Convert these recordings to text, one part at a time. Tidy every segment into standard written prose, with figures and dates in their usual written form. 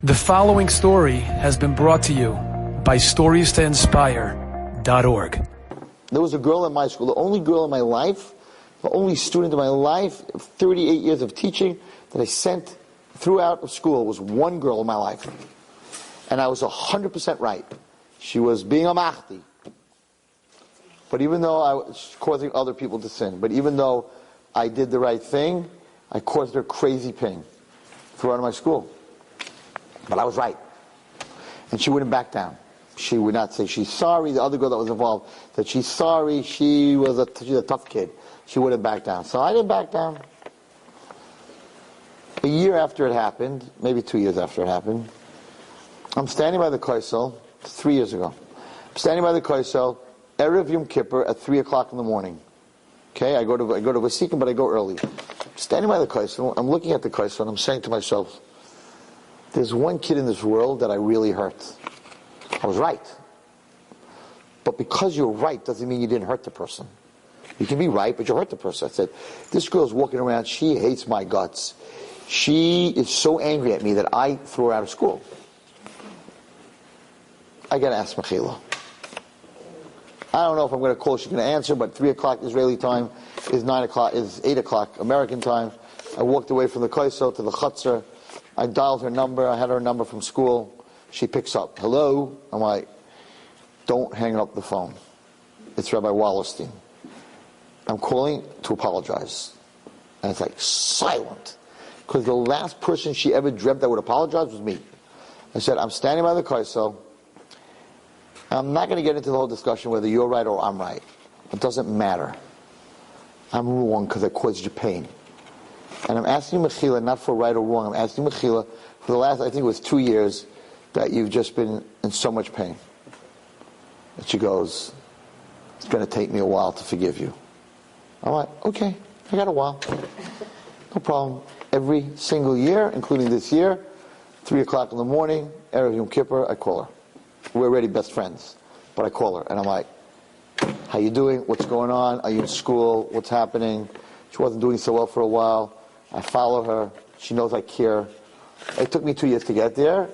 The following story has been brought to you by StoriesToInspire.org. There was a girl in my school, the only girl in my life, the only student in my life, 38 years of teaching, that I sent throughout of school was one girl in my life. And I was 100% right. She was being a mahdi. But even though I was causing other people to sin, but even though I did the right thing, I caused her crazy pain throughout my school. But I was right. And she wouldn't back down. She would not say she's sorry. The other girl that was involved said she's sorry. She's a tough kid. She wouldn't back down. So I didn't back down. A year after it happened, maybe 2 years after it happened, I'm standing by the Koisel, 3 years ago. I'm standing by the Koisel, Erev Yom Kippur at 3 o'clock in the morning. Okay, I go to Vasikim, but I go early. I'm standing by the Koisel, I'm looking at the Koisel, and I'm saying to myself, there's one kid in this world that I really hurt. I was right. But because you're right doesn't mean you didn't hurt the person. You can be right, but you hurt the person. I said, this girl's walking around, she hates my guts. She is so angry at me that I threw her out of school. I gotta ask Mechila. I don't know if I'm gonna call, she's gonna answer, but 3 o'clock Israeli time is 8 o'clock American time. I walked away from the Koisel to the Chutzner. I dialed her number. I had her number from school. She picks up. Hello? I'm like, don't hang up the phone. It's Rabbi Wallerstein. I'm calling to apologize. And it's like silent. Because the last person she ever dreamt that would apologize was me. I said, I'm standing by the Koisel. I'm not going to get into the whole discussion whether you're right or I'm right. It doesn't matter. I'm wrong because I caused you pain. And I'm asking Mechila, not for right or wrong, I'm asking Mechila, for the last, I think it was 2 years, that you've just been in so much pain. And she goes, it's going to take me a while to forgive you. I'm like, okay, I got a while. No problem. Every single year, including this year, 3 o'clock in the morning, Erev Yom Kippur, I call her. We're already best friends, but I call her. And I'm like, how you doing? What's going on? Are you in school? What's happening? She wasn't doing so well for a while. I follow her. She knows I care. It took me 2 years to get there.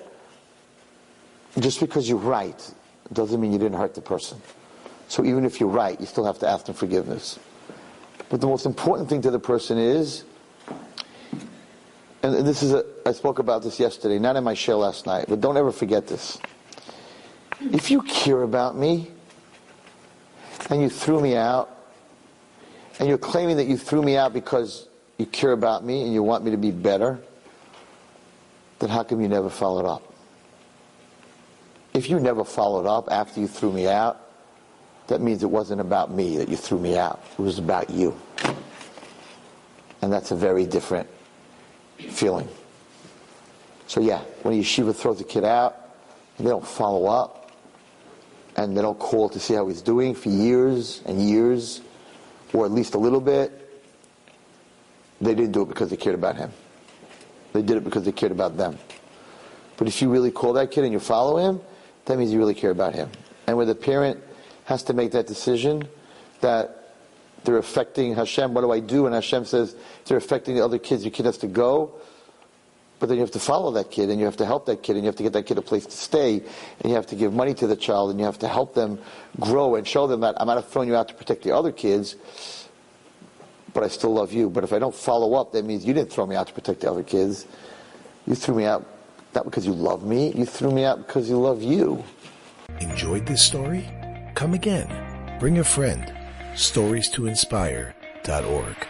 Just because you're right doesn't mean you didn't hurt the person. So even if you're right, you still have to ask them forgiveness. But the most important thing to the person is, and this is I spoke about this yesterday, not in my share last night, but don't ever forget this. If you care about me, and you threw me out, and you're claiming that you threw me out because you care about me and you want me to be better, then how come you never followed up? If you never followed up after you threw me out, that means it wasn't about me that you threw me out. It was about you. And that's a very different feeling. So yeah, when a yeshiva throws a kid out, and they don't follow up, and they don't call to see how he's doing for years and years, or at least a little bit, they didn't do it because they cared about him. They did it because they cared about them. But if you really call that kid and you follow him, that means you really care about him. And where the parent has to make that decision that they're affecting Hashem, what do I do? And Hashem says, they're affecting the other kids, your kid has to go. But then you have to follow that kid, and you have to help that kid, and you have to get that kid a place to stay, and you have to give money to the child, and you have to help them grow and show them that I'm not throwing you out to protect the other kids, but I still love you. But if I don't follow up, that means you didn't throw me out to protect the other kids. You threw me out not because you love me, you threw me out because you love you. Enjoyed this story? Come again. Bring a friend. StoriesToInspire.org